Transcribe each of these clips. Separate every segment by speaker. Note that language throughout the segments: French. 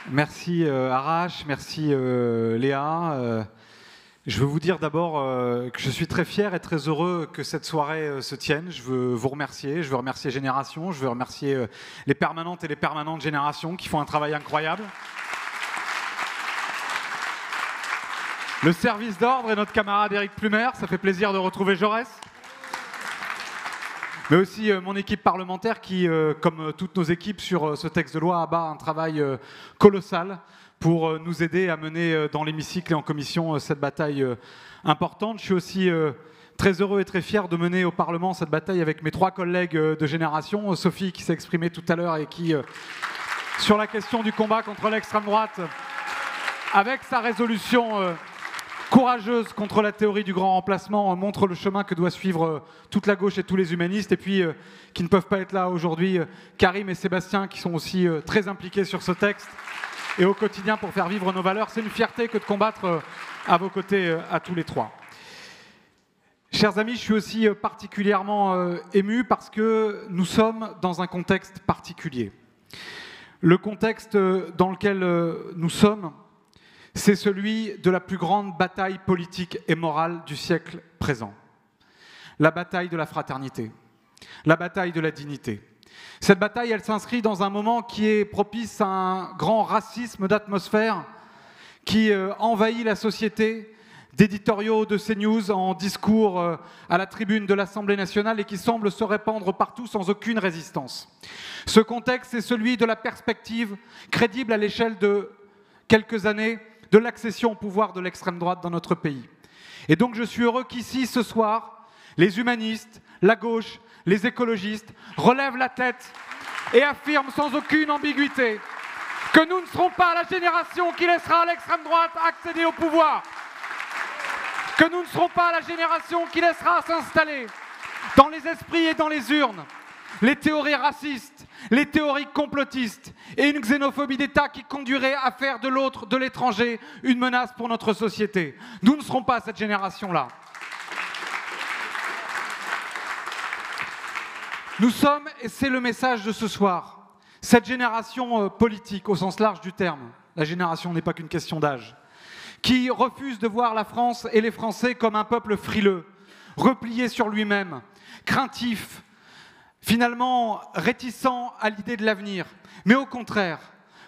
Speaker 1: Merci Arash, merci Léa. Je veux vous dire d'abord que je suis très fier et très heureux que cette soirée se tienne. Je veux vous remercier, je veux remercier Génération, je veux remercier les permanentes et les permanentes Génération qui font un travail incroyable. Le service d'ordre et notre camarade Éric Plumer, ça fait plaisir de retrouver Jaurès. Mais aussi mon équipe parlementaire qui, comme toutes nos équipes sur ce texte de loi, abat un travail colossal pour nous aider à mener dans l'hémicycle et en commission cette bataille importante. Je suis aussi très heureux et très fier de mener au Parlement cette bataille avec mes 3 collègues de Génération. Sophie qui s'est exprimée tout à l'heure et qui, sur la question du combat contre l'extrême droite, avec sa résolution courageuse contre la théorie du grand remplacement, montre le chemin que doit suivre toute la gauche et tous les humanistes. Et puis, qui ne peuvent pas être là aujourd'hui, Karim et Sébastien, qui sont aussi très impliqués sur ce texte et au quotidien pour faire vivre nos valeurs. C'est une fierté que de combattre à vos côtés, à tous les 3. Chers amis, je suis aussi particulièrement ému parce que nous sommes dans un contexte particulier. Le contexte dans lequel nous sommes, c'est celui de la plus grande bataille politique et morale du siècle présent. La bataille de la fraternité, la bataille de la dignité. Cette bataille, elle s'inscrit dans un moment qui est propice à un grand racisme d'atmosphère qui envahit la société, d'éditoriaux de CNews en discours à la tribune de l'Assemblée nationale et qui semble se répandre partout sans aucune résistance. Ce contexte, c'est celui de la perspective crédible à l'échelle de quelques années de l'accession au pouvoir de l'extrême droite dans notre pays. Et donc je suis heureux qu'ici, ce soir, les humanistes, la gauche, les écologistes relèvent la tête et affirment sans aucune ambiguïté que nous ne serons pas la génération qui laissera l'extrême droite accéder au pouvoir, que nous ne serons pas la génération qui laissera s'installer dans les esprits et dans les urnes les théories racistes, les théories complotistes et une xénophobie d'État qui conduirait à faire de l'autre, de l'étranger, une menace pour notre société. Nous ne serons pas cette génération-là. Nous sommes, et c'est le message de ce soir, cette génération politique au sens large du terme, la génération n'est pas qu'une question d'âge, qui refuse de voir la France et les Français comme un peuple frileux, replié sur lui-même, craintif, finalement réticent à l'idée de l'avenir, mais au contraire,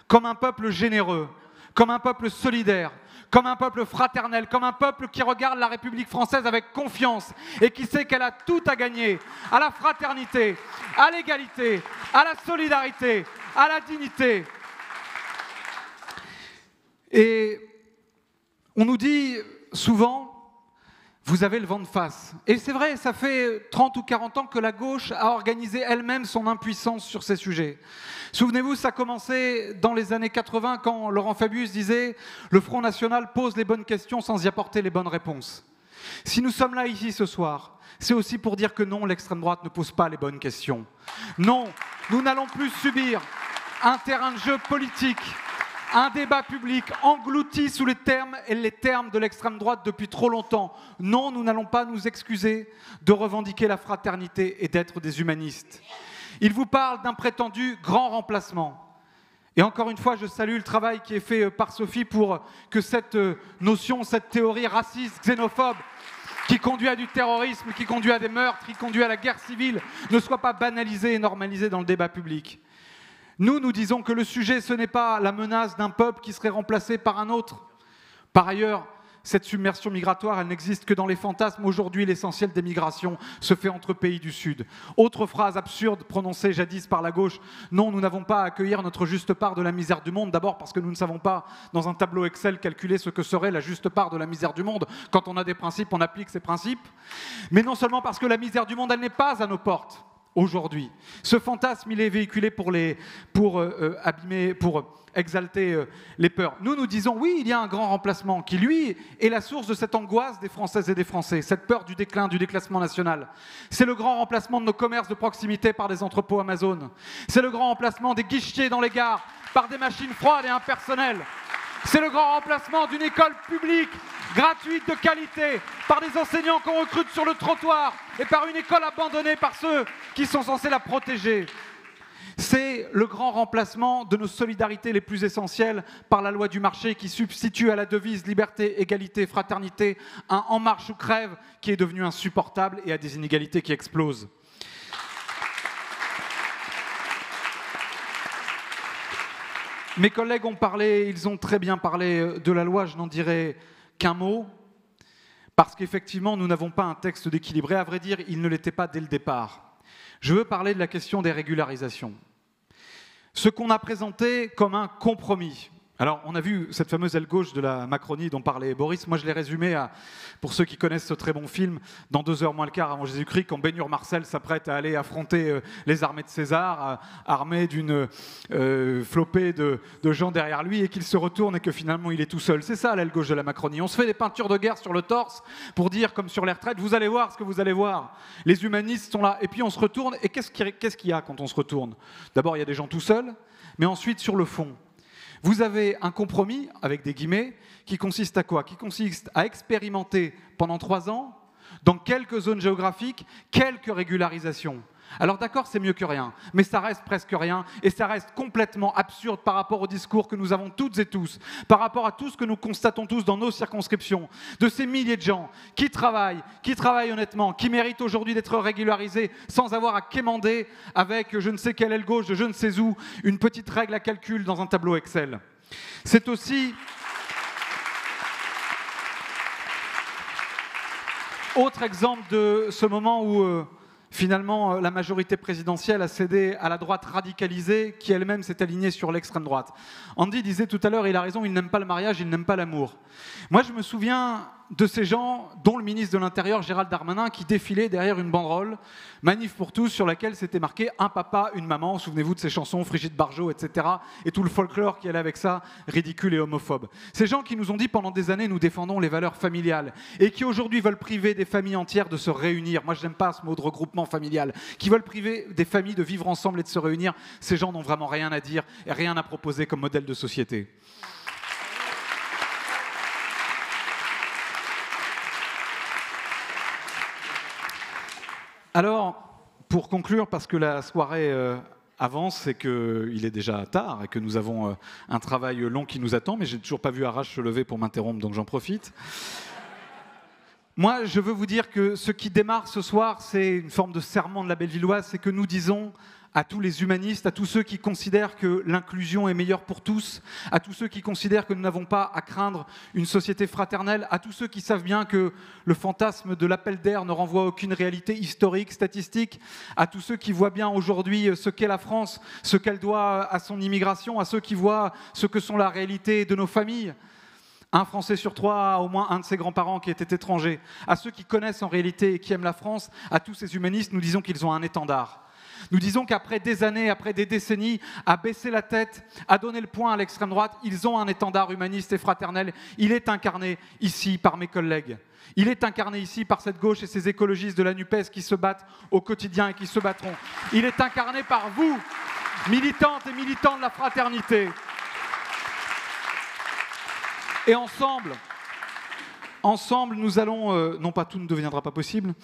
Speaker 1: comme un peuple généreux, comme un peuple solidaire, comme un peuple fraternel, comme un peuple qui regarde la République française avec confiance et qui sait qu'elle a tout à gagner, à la fraternité, à l'égalité, à la solidarité, à la dignité. Et on nous dit souvent, vous avez le vent de face. Et c'est vrai, ça fait 30 ou 40 ans que la gauche a organisé elle-même son impuissance sur ces sujets. Souvenez-vous, ça a commencé dans les années 80 quand Laurent Fabius disait « Le Front National pose les bonnes questions sans y apporter les bonnes réponses ». Si nous sommes là ici ce soir, c'est aussi pour dire que non, l'extrême droite ne pose pas les bonnes questions. Non, nous n'allons plus subir un terrain de jeu politique, un débat public englouti sous les termes de l'extrême droite depuis trop longtemps. Non, nous n'allons pas nous excuser de revendiquer la fraternité et d'être des humanistes. Il vous parle d'un prétendu grand remplacement. Et encore une fois, je salue le travail qui est fait par Sophie pour que cette notion, cette théorie raciste, xénophobe, qui conduit à du terrorisme, qui conduit à des meurtres, qui conduit à la guerre civile, ne soit pas banalisée et normalisée dans le débat public. Nous disons que le sujet, ce n'est pas la menace d'un peuple qui serait remplacé par un autre. Par ailleurs, cette submersion migratoire, elle n'existe que dans les fantasmes. Aujourd'hui, l'essentiel des migrations se fait entre pays du Sud. Autre phrase absurde prononcée jadis par la gauche, non, nous n'avons pas à accueillir notre juste part de la misère du monde. D'abord parce que nous ne savons pas, dans un tableau Excel, calculer ce que serait la juste part de la misère du monde. Quand on a des principes, on applique ces principes. Mais non seulement parce que la misère du monde, elle n'est pas à nos portes. Aujourd'hui, ce fantasme, il est véhiculé pour exalter les peurs. Nous disons, oui, il y a un grand remplacement qui, lui, est la source de cette angoisse des Françaises et des Français, cette peur du déclin, du déclassement national. C'est le grand remplacement de nos commerces de proximité par des entrepôts Amazon. C'est le grand remplacement des guichetiers dans les gares par des machines froides et impersonnelles. C'est le grand remplacement d'une école publique gratuite de qualité par des enseignants qu'on recrute sur le trottoir et par une école abandonnée par ceux qui sont censés la protéger. C'est le grand remplacement de nos solidarités les plus essentielles par la loi du marché qui substitue à la devise liberté, égalité, fraternité un « en marche ou crève » qui est devenu insupportable et à des inégalités qui explosent. Mes collègues ont parlé, ils ont très bien parlé de la loi, je n'en dirai qu'un mot, parce qu'effectivement, nous n'avons pas un texte d'équilibré. À vrai dire, il ne l'était pas dès le départ. Je veux parler de la question des régularisations. Ce qu'on a présenté comme un compromis. Alors, on a vu cette fameuse aile gauche de la Macronie dont parlait Boris. Moi, je l'ai résumé pour ceux qui connaissent ce très bon film, dans 2 heures moins le quart avant Jésus-Christ, quand Bénur Marcel s'apprête à aller affronter les armées de César, armé d'une flopée de gens derrière lui, et qu'il se retourne et que finalement il est tout seul. C'est ça l'aile gauche de la Macronie. On se fait des peintures de guerre sur le torse pour dire, comme sur les retraites, vous allez voir ce que vous allez voir. Les humanistes sont là. Et puis on se retourne. Et qu'est-ce qu'il y a quand on se retourne? D'abord, il y a des gens tout seuls, mais ensuite, sur le fond, vous avez un compromis, avec des guillemets, qui consiste à quoi? Qui consiste à expérimenter pendant 3 ans, dans quelques zones géographiques, quelques régularisations. Alors d'accord, c'est mieux que rien, mais ça reste presque rien, et ça reste complètement absurde par rapport au discours que nous avons toutes et tous, par rapport à tout ce que nous constatons tous dans nos circonscriptions, de ces milliers de gens qui travaillent honnêtement, qui méritent aujourd'hui d'être régularisés sans avoir à quémander avec je ne sais quelle aile gauche de je ne sais où, une petite règle à calcul dans un tableau Excel. C'est aussi... Autre exemple de ce moment où... Finalement, la majorité présidentielle a cédé à la droite radicalisée qui elle-même s'est alignée sur l'extrême droite. Andy disait tout à l'heure, il a raison, il n'aime pas le mariage, il n'aime pas l'amour. Moi, je me souviens de ces gens, dont le ministre de l'Intérieur, Gérald Darmanin, qui défilait derrière une banderole, Manif pour tous, sur laquelle s'était marqué « un papa, une maman ». Souvenez-vous de ces chansons, Brigitte Bardot, etc. Et tout le folklore qui allait avec ça, ridicule et homophobe. Ces gens qui nous ont dit pendant des années, nous défendons les valeurs familiales, et qui aujourd'hui veulent priver des familles entières de se réunir. Moi, je n'aime pas ce mot de regroupement familial. Qui veulent priver des familles de vivre ensemble et de se réunir. Ces gens n'ont vraiment rien à dire et rien à proposer comme modèle de société. Alors, pour conclure, parce que la soirée avance et qu'il est déjà tard et que nous avons un travail long qui nous attend, mais je n'ai toujours pas vu Arrache se lever pour m'interrompre, donc j'en profite. Moi, je veux vous dire que ce qui démarre ce soir, c'est une forme de serment de la Bellevilloise, c'est que nous disons à tous les humanistes, à tous ceux qui considèrent que l'inclusion est meilleure pour tous, à tous ceux qui considèrent que nous n'avons pas à craindre une société fraternelle, à tous ceux qui savent bien que le fantasme de l'appel d'air ne renvoie à aucune réalité historique, statistique, à tous ceux qui voient bien aujourd'hui ce qu'est la France, ce qu'elle doit à son immigration, à ceux qui voient ce que sont la réalité de nos familles. Un Français sur 3 a au moins un de ses grands-parents qui était étranger. À ceux qui connaissent en réalité et qui aiment la France, à tous ces humanistes, nous disons qu'ils ont un étendard. Nous disons qu'après des années, après des décennies, à baisser la tête, à donner le poing à l'extrême droite, ils ont un étendard humaniste et fraternel. Il est incarné ici par mes collègues. Il est incarné ici par cette gauche et ces écologistes de la NUPES qui se battent au quotidien et qui se battront. Il est incarné par vous, militantes et militants de la fraternité. Et ensemble, nous allons, non pas tout ne deviendra pas possible,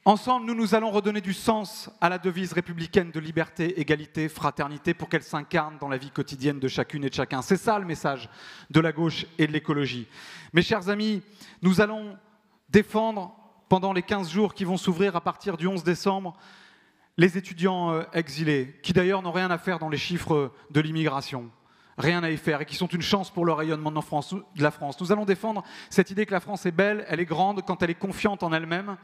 Speaker 1: ensemble, nous allons redonner du sens à la devise républicaine de liberté, égalité, fraternité pour qu'elle s'incarne dans la vie quotidienne de chacune et de chacun. C'est ça le message de la gauche et de l'écologie. Mes chers amis, nous allons défendre pendant les 15 jours qui vont s'ouvrir à partir du 11 décembre les étudiants exilés, qui d'ailleurs n'ont rien à faire dans les chiffres de l'immigration. Rien à y faire et qui sont une chance pour le rayonnement de la France. Nous allons défendre cette idée que la France est belle, elle est grande quand elle est confiante en elle-même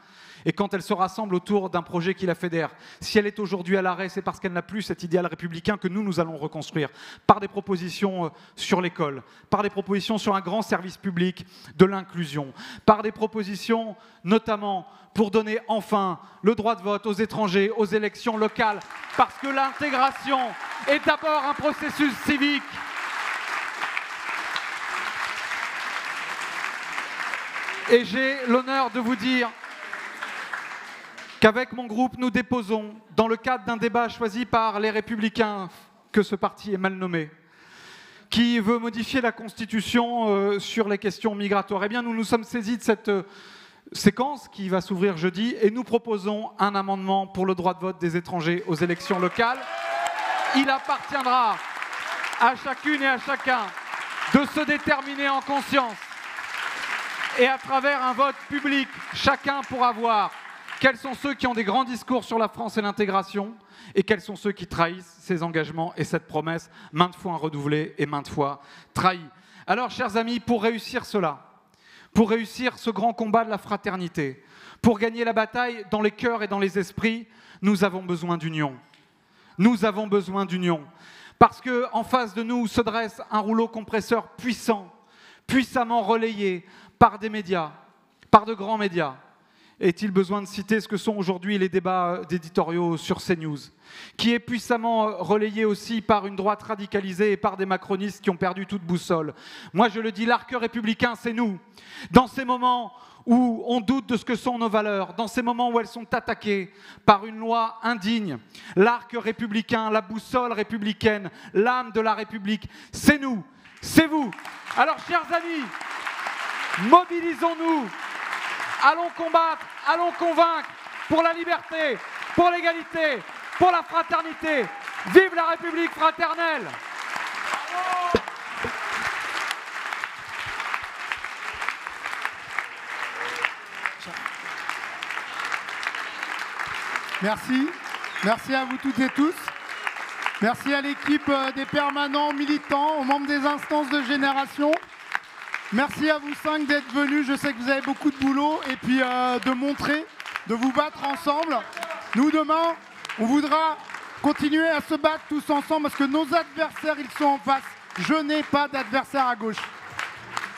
Speaker 1: et quand elle se rassemble autour d'un projet qui la fédère. Si elle est aujourd'hui à l'arrêt, c'est parce qu'elle n'a plus cet idéal républicain que nous allons reconstruire par des propositions sur l'école, par des propositions sur un grand service public de l'inclusion, par des propositions notamment pour donner enfin le droit de vote aux étrangers, aux élections locales, parce que l'intégration est d'abord un processus civique. Et j'ai l'honneur de vous dire qu'avec mon groupe, nous déposons, dans le cadre d'un débat choisi par les Républicains, que ce parti est mal nommé, qui veut modifier la Constitution sur les questions migratoires. Eh bien, nous nous sommes saisis de cette séquence qui va s'ouvrir jeudi et nous proposons un amendement pour le droit de vote des étrangers aux élections locales. Il appartiendra à chacune et à chacun de se déterminer en conscience et à travers un vote public, chacun pourra voir quels sont ceux qui ont des grands discours sur la France et l'intégration et quels sont ceux qui trahissent ces engagements et cette promesse maintes fois renouvelée et maintes fois trahie. Alors, chers amis, pour réussir cela, pour réussir ce grand combat de la fraternité, pour gagner la bataille dans les cœurs et dans les esprits, nous avons besoin d'union. Nous avons besoin d'union. Parce qu'en face de nous se dresse un rouleau compresseur puissant, puissamment relayé par des médias, par de grands médias. Est-il besoin de citer ce que sont aujourd'hui les débats d'éditoriaux sur CNews, qui est puissamment relayé aussi par une droite radicalisée et par des macronistes qui ont perdu toute boussole. Moi je le dis, l'arc républicain c'est nous. Dans ces moments où on doute de ce que sont nos valeurs, dans ces moments où elles sont attaquées par une loi indigne, l'arc républicain, la boussole républicaine, l'âme de la République, c'est nous, c'est vous. Alors chers amis, mobilisons-nous, allons combattre, allons convaincre pour la liberté, pour l'égalité, pour la fraternité. Vive la République fraternelle!
Speaker 2: Merci. Merci à vous toutes et tous. Merci à l'équipe des permanents, militants, aux membres des instances de génération. Merci à vous 5 d'être venus. Je sais que vous avez beaucoup de boulot et puis de montrer, de vous battre ensemble. Nous, demain, on voudra continuer à se battre tous ensemble parce que nos adversaires, ils sont en face. Je n'ai pas d'adversaire à gauche.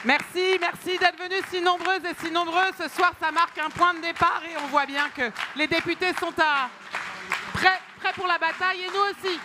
Speaker 3: Merci, merci d'être venus si nombreuses et si nombreux. Ce soir, ça marque un point de départ et on voit bien que les députés sont prêts pour la bataille et nous aussi.